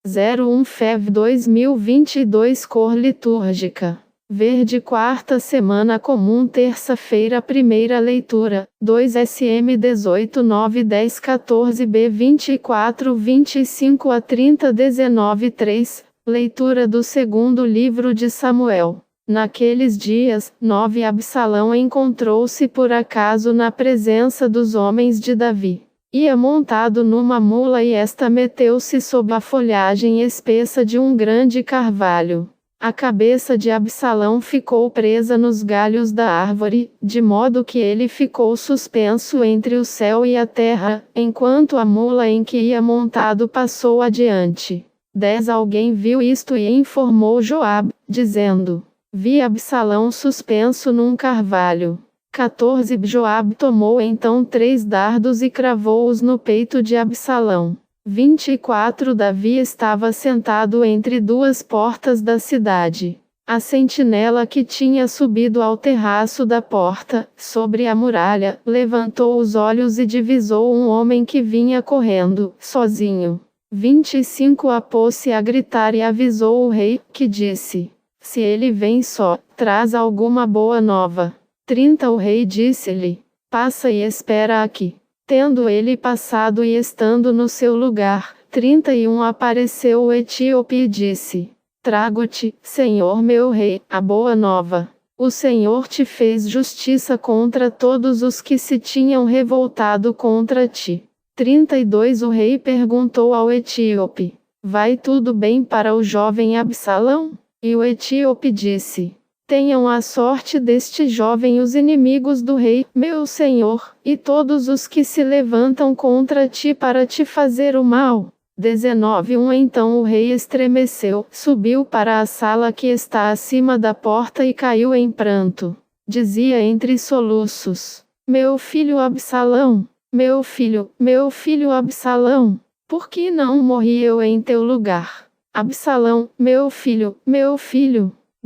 01 Fev 2022 Cor litúrgica: verde. Quarta semana comum, terça-feira. Primeira leitura: 2 SM 18 9 10 14 B 24 25 a 30 19 3. Leitura do segundo livro de Samuel. Naqueles dias, 9 Absalão encontrou-se por acaso na presença dos homens de Davi. Ia montado numa mula e esta meteu-se sob a folhagem espessa de um grande carvalho. A cabeça de Absalão ficou presa nos galhos da árvore, de modo que ele ficou suspenso entre o céu e a terra, enquanto a mula em que ia montado passou adiante. 10 Alguém viu isto e informou Joabe, dizendo: vi Absalão suspenso num carvalho. 14 Joabe tomou então 3 dardos e cravou-os no peito de Absalão. 24 Davi estava sentado entre 2 portas da cidade. A sentinela que tinha subido ao terraço da porta, sobre a muralha, levantou os olhos e divisou um homem que vinha correndo, sozinho. 25 Pôs-se a gritar e avisou o rei, que disse: se ele vem só, traz alguma boa nova. 30 O rei disse-lhe: passa e espera aqui. Tendo ele passado e estando no seu lugar, 31 Apareceu o etíope e disse: trago-te, Senhor meu rei, a boa nova. O Senhor te fez justiça contra todos os que se tinham revoltado contra ti. 32 O rei perguntou ao etíope: vai tudo bem para o jovem Absalão? E o etíope disse: tenham a sorte deste jovem os inimigos do rei, meu senhor, e todos os que se levantam contra ti para te fazer o mal. 19 Então o rei estremeceu, subiu para a sala que está acima da porta e caiu em pranto. Dizia entre soluços: meu filho Absalão, meu filho Absalão, por que não morri eu em teu lugar? Absalão, meu filho.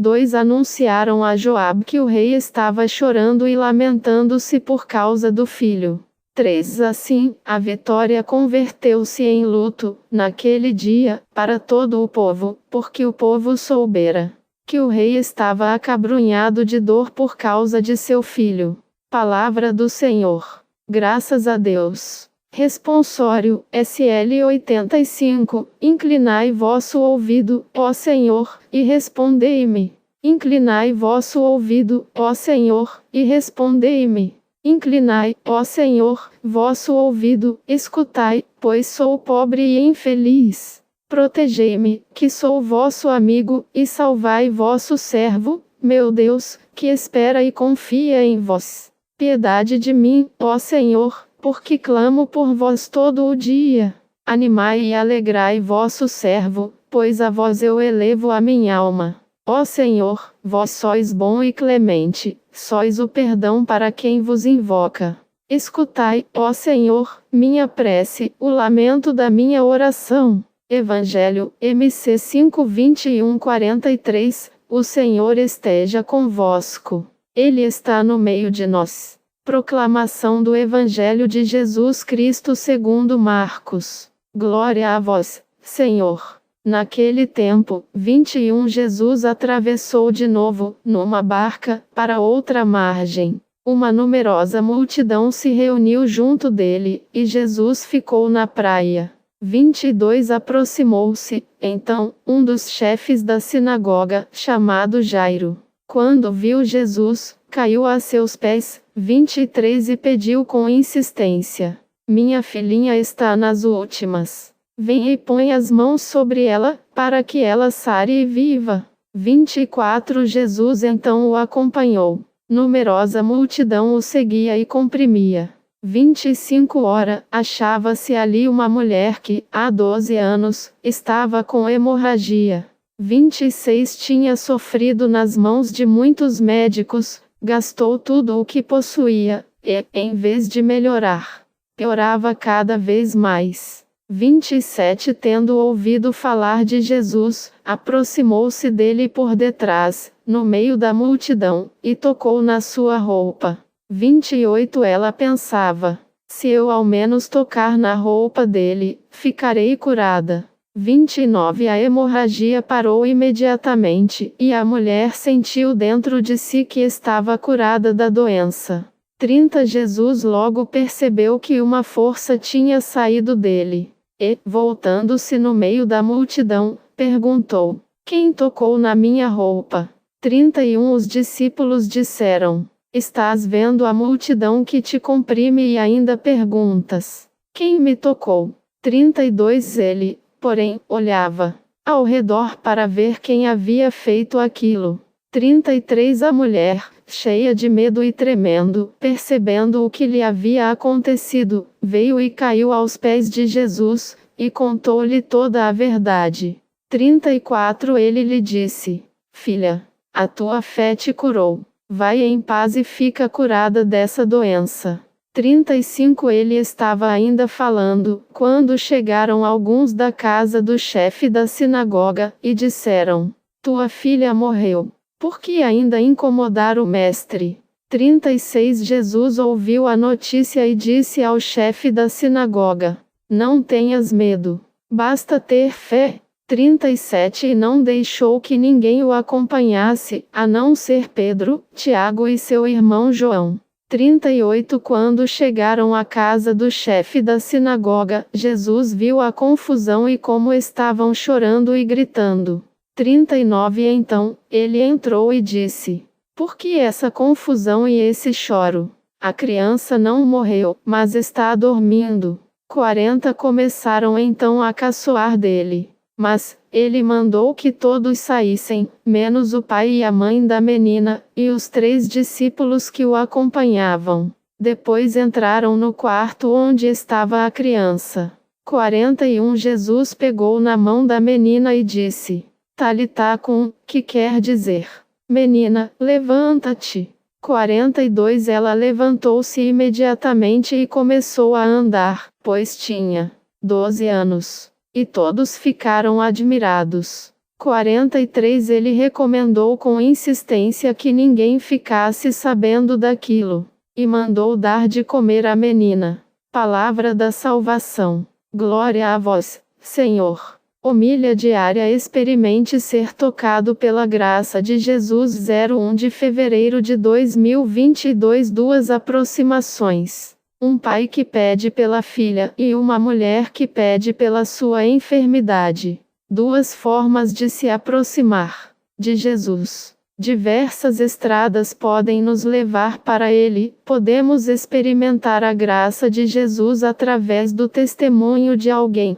2 Anunciaram a Joabe que o rei estava chorando e lamentando-se por causa do filho. 3 Assim, a vitória converteu-se em luto, naquele dia, para todo o povo, porque o povo soubera que o rei estava acabrunhado de dor por causa de seu filho. Palavra do Senhor. Graças a Deus. Responsório, SL 85, inclinai vosso ouvido, ó Senhor, e respondei-me. Inclinai vosso ouvido, ó Senhor, e respondei-me. Inclinai, ó Senhor, vosso ouvido, escutai, pois sou pobre e infeliz. Protegei-me, que sou vosso amigo, e salvai vosso servo, meu Deus, que espera e confia em vós. Piedade de mim, ó Senhor, porque clamo por vós todo o dia. Animai e alegrai vosso servo, pois a vós eu elevo a minha alma. Ó Senhor, vós sois bom e clemente, sois o perdão para quem vos invoca. Escutai, ó Senhor, minha prece, o lamento da minha oração. Evangelho, MC 5:21-43. O Senhor esteja convosco. Ele está no meio de nós. Proclamação do Evangelho de Jesus Cristo segundo Marcos. Glória a vós, Senhor. Naquele tempo, 21 Jesus atravessou de novo, numa barca, para outra margem. Uma numerosa multidão se reuniu junto dele, e Jesus ficou na praia. 22 Aproximou-se, então, um dos chefes da sinagoga, chamado Jairo. Quando viu Jesus, caiu a seus pés. 23 E pediu com insistência: minha filhinha está nas últimas. Vem e põe as mãos sobre ela, para que ela sare e viva. 24 Jesus então o acompanhou. Numerosa multidão o seguia e comprimia. 25 Ora, achava-se ali uma mulher que, há 12 anos, estava com hemorragia. 26 Tinha sofrido nas mãos de muitos médicos, gastou tudo o que possuía, e, em vez de melhorar, piorava cada vez mais. 27 Tendo ouvido falar de Jesus, aproximou-se dele por detrás, no meio da multidão, e tocou na sua roupa. 28 Ela pensava: se eu ao menos tocar na roupa dele, ficarei curada. 29 A hemorragia parou imediatamente, e a mulher sentiu dentro de si que estava curada da doença. 30 Jesus logo percebeu que uma força tinha saído dele. E, voltando-se no meio da multidão, perguntou: Quem tocou na minha roupa? 31 Os discípulos disseram: Estás vendo a multidão que te comprime e ainda perguntas: Quem me tocou? 32 Ele, porém, olhava ao redor para ver quem havia feito aquilo. 33 A mulher, cheia de medo e tremendo, percebendo o que lhe havia acontecido, veio e caiu aos pés de Jesus, e contou-lhe toda a verdade. 34 Ele lhe disse: Filha, a tua fé te curou. Vai em paz e fica curada dessa doença. 35 Ele estava ainda falando, quando chegaram alguns da casa do chefe da sinagoga, e disseram: Tua filha morreu. Por que ainda incomodar o mestre? 36 Jesus ouviu a notícia e disse ao chefe da sinagoga: Não tenhas medo. Basta ter fé. 37 E não deixou que ninguém o acompanhasse, a não ser Pedro, Tiago e seu irmão João. 38 Quando chegaram à casa do chefe da sinagoga, Jesus viu a confusão e como estavam chorando e gritando. 39 Então, ele entrou e disse: Por que essa confusão e esse choro? A criança não morreu, mas está dormindo. 40 Começaram então a caçoar dele. Mas ele mandou que todos saíssem, menos o pai e a mãe da menina, e os 3 discípulos que o acompanhavam. Depois entraram no quarto onde estava a criança. 41 Jesus pegou na mão da menina e disse: Talitá cum, que quer dizer: Menina, levanta-te. 42 Ela levantou-se imediatamente e começou a andar, pois tinha 12 anos. E todos ficaram admirados. 43 Ele recomendou com insistência que ninguém ficasse sabendo daquilo, e mandou dar de comer à menina. Palavra da salvação. Glória a vós, Senhor. Homilha diária. Experimente ser tocado pela graça de Jesus. 01 de fevereiro de 2022. Duas aproximações. Um pai que pede pela filha e uma mulher que pede pela sua enfermidade. Duas formas de se aproximar de Jesus. Diversas estradas podem nos levar para Ele. Podemos experimentar a graça de Jesus através do testemunho de alguém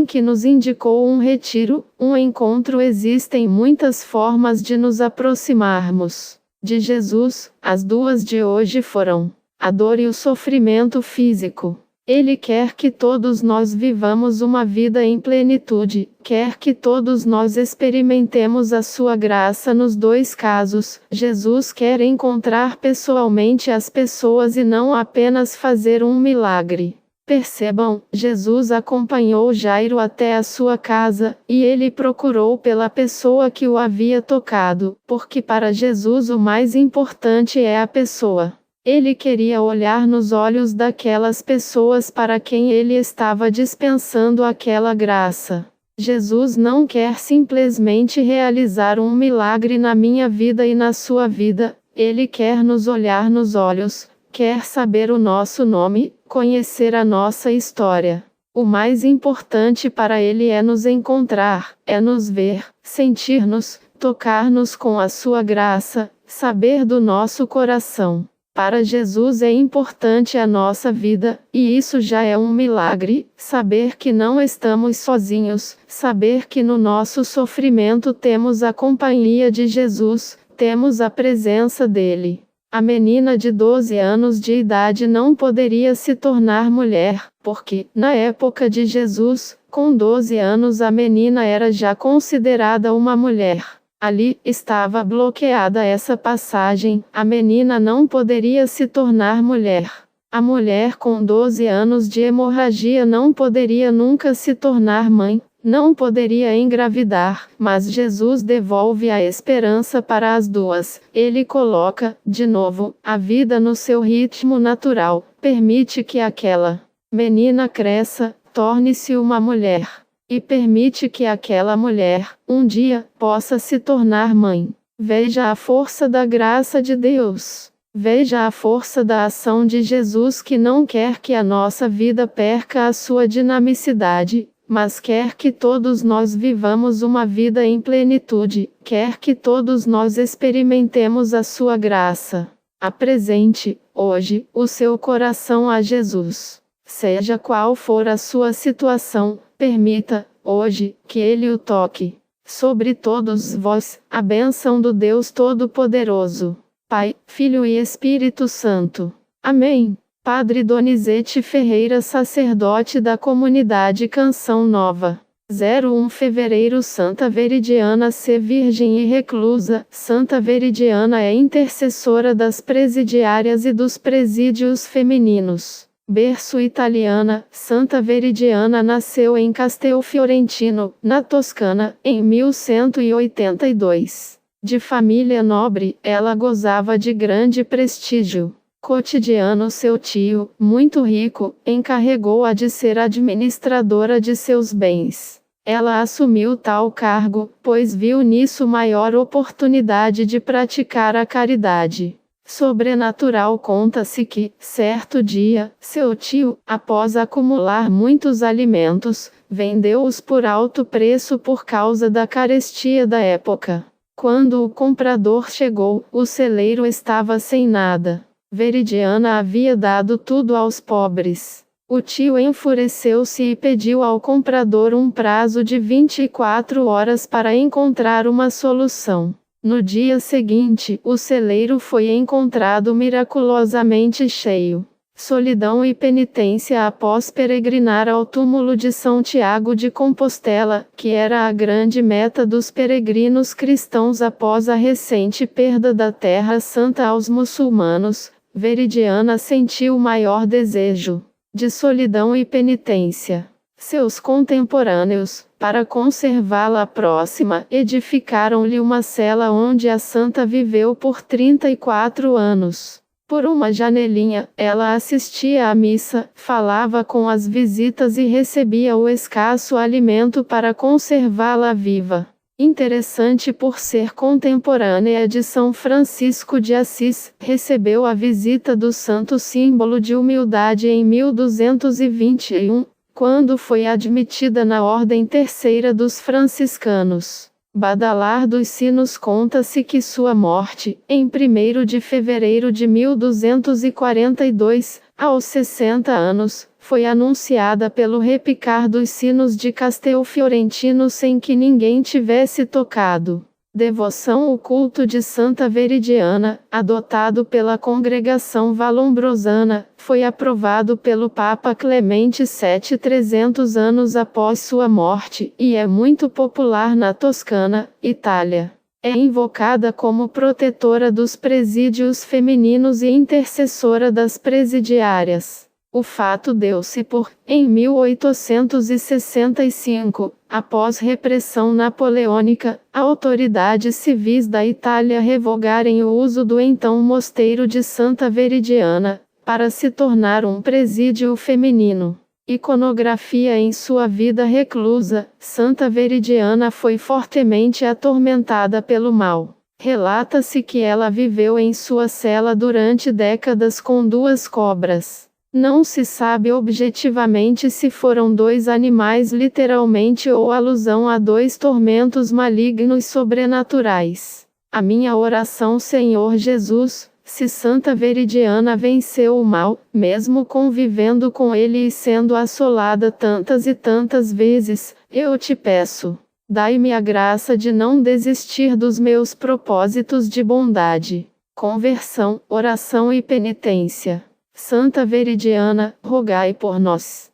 que nos indicou um retiro, um encontro. Existem muitas formas de nos aproximarmos de Jesus. As duas de hoje foram a dor e o sofrimento físico. Ele quer que todos nós vivamos uma vida em plenitude, quer que todos nós experimentemos a sua graça nos dois casos. Jesus quer encontrar pessoalmente as pessoas e não apenas fazer um milagre. Percebam, Jesus acompanhou Jairo até a sua casa, e ele procurou pela pessoa que o havia tocado, porque para Jesus o mais importante é a pessoa. Ele queria olhar nos olhos daquelas pessoas para quem ele estava dispensando aquela graça. Jesus não quer simplesmente realizar um milagre na minha vida e na sua vida, ele quer nos olhar nos olhos, quer saber o nosso nome, conhecer a nossa história. O mais importante para ele é nos encontrar, é nos ver, sentir-nos, tocar-nos com a sua graça, saber do nosso coração. Para Jesus é importante a nossa vida, e isso já é um milagre, saber que não estamos sozinhos, saber que no nosso sofrimento temos a companhia de Jesus, temos a presença dele. A menina de 12 anos de idade não poderia se tornar mulher, porque, na época de Jesus, com 12 anos a menina era já considerada uma mulher. Ali estava bloqueada essa passagem, a menina não poderia se tornar mulher. A mulher com 12 anos de hemorragia não poderia nunca se tornar mãe, não poderia engravidar, mas Jesus devolve a esperança para as duas. Ele coloca, de novo, a vida no seu ritmo natural, permite que aquela menina cresça, torne-se uma mulher. e permite que aquela mulher, um dia, possa se tornar mãe. Veja a força da graça de Deus. Veja a força da ação de Jesus, que não quer que a nossa vida perca a sua dinamicidade, mas quer que todos nós vivamos uma vida em plenitude, quer que todos nós experimentemos a sua graça. Apresente, hoje, o seu coração a Jesus. Seja qual for a sua situação, permita, hoje, que Ele o toque. Sobre todos vós, a bênção do Deus Todo-Poderoso, Pai, Filho e Espírito Santo. Amém. Padre Donizete Ferreira, sacerdote da comunidade Canção Nova. 01 Fevereiro. Santa Veridiana, ser virgem e reclusa. Santa Veridiana é intercessora das presidiárias e dos presídios femininos. Berço italiana. Santa Veridiana nasceu em Castelfiorentino, na Toscana, em 1182. De família nobre, ela gozava de grande prestígio cotidiano. Seu tio, muito rico, encarregou-a de ser administradora de seus bens. Ela assumiu tal cargo, pois viu nisso maior oportunidade de praticar a caridade. Sobrenatural. Conta-se que, certo dia, seu tio, após acumular muitos alimentos, vendeu-os por alto preço por causa da carestia da época. Quando o comprador chegou, o celeiro estava sem nada. Veridiana havia dado tudo aos pobres. O tio enfureceu-se e pediu ao comprador um prazo de 24 horas para encontrar uma solução. No dia seguinte, o celeiro foi encontrado miraculosamente cheio. Solidão e penitência. Após peregrinar ao túmulo de São Tiago de Compostela, que era a grande meta dos peregrinos cristãos após a recente perda da Terra Santa aos muçulmanos, Veridiana sentiu maior desejo de solidão e penitência. Seus contemporâneos, para conservá-la próxima, edificaram-lhe uma cela onde a santa viveu por 34 anos. Por uma janelinha, ela assistia à missa, falava com as visitas e recebia o escasso alimento para conservá-la viva. Interessante por ser contemporânea de São Francisco de Assis, recebeu a visita do santo símbolo de humildade em 1221, quando foi admitida na Ordem Terceira dos Franciscanos. Badalar dos Sinos. Conta-se que sua morte, em 1º de fevereiro de 1242, aos 60 anos, foi anunciada pelo repicar dos sinos de Castelfiorentino sem que ninguém tivesse tocado. Devoção. O culto de Santa Veridiana, adotado pela congregação valombrosana, foi aprovado pelo Papa Clemente VII 300 anos após sua morte, e é muito popular na Toscana, Itália. É invocada como protetora dos presídios femininos e intercessora das presidiárias. O fato deu-se por, em 1865, após repressão napoleônica, autoridades civis da Itália revogarem o uso do então mosteiro de Santa Veridiana, para se tornar um presídio feminino. Iconografia. Em sua vida reclusa, Santa Veridiana foi fortemente atormentada pelo mal. Relata-se que ela viveu em sua cela durante décadas com 2 cobras. Não se sabe objetivamente se foram 2 animais literalmente ou alusão a 2 tormentos malignos sobrenaturais. A minha oração. Senhor Jesus, se Santa Veridiana venceu o mal, mesmo convivendo com ele e sendo assolada tantas e tantas vezes, eu te peço, dai-me a graça de não desistir dos meus propósitos de bondade, conversão, oração e penitência. Santa Veridiana, rogai por nós.